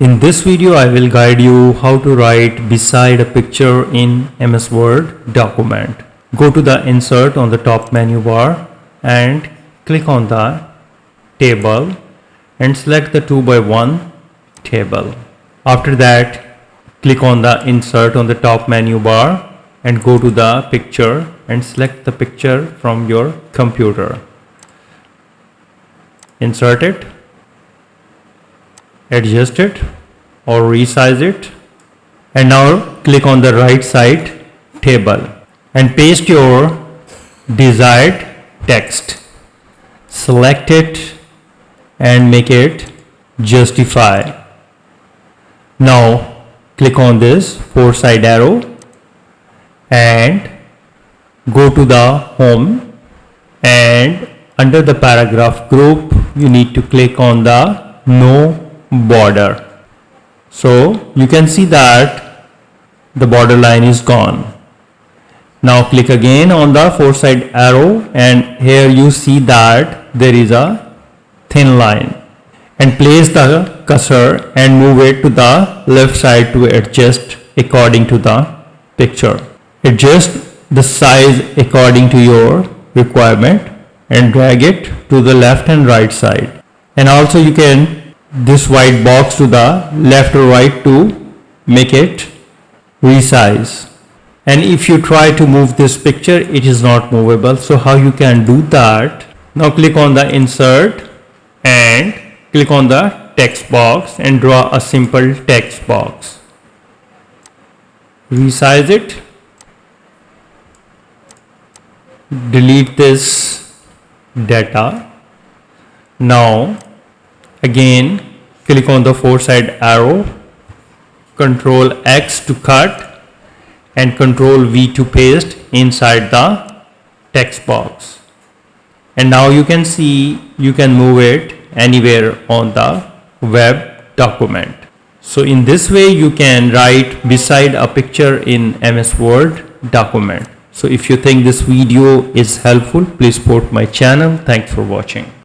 In this video, I will guide you how to write beside a picture in MS Word document. Go to the Insert on the top menu bar and click on the table and select the 2x1 table. After that, click on the Insert on the top menu bar and go to the picture and select the picture from your computer. Insert it, adjust it or resize it, and now click on the right side table and paste your desired text. Select it and make it justify. Now click on this 4-side arrow and go to the home, and under the paragraph group you need to click on the no border. So you can see that the border line is gone. Now click again on the 4-side arrow and here you see that there is a thin line, and place the cursor and move it to the left side to adjust according to the picture. Adjust the size according to your requirement and drag it to the left and right side. And also you can this white box to the left or right to make it resize. And if you try to move this picture, it is not movable. So how you can do that? Now click on the Insert and click on the text box and draw a simple text box. Resize it. Delete this data. Now again click on the 4-side arrow, Ctrl X to cut and Ctrl V to paste inside the text box. And now you can see you can move it anywhere on the web document. So in this way you can write beside a picture in MS Word document. So if you think this video is helpful, please support my channel. Thanks for watching.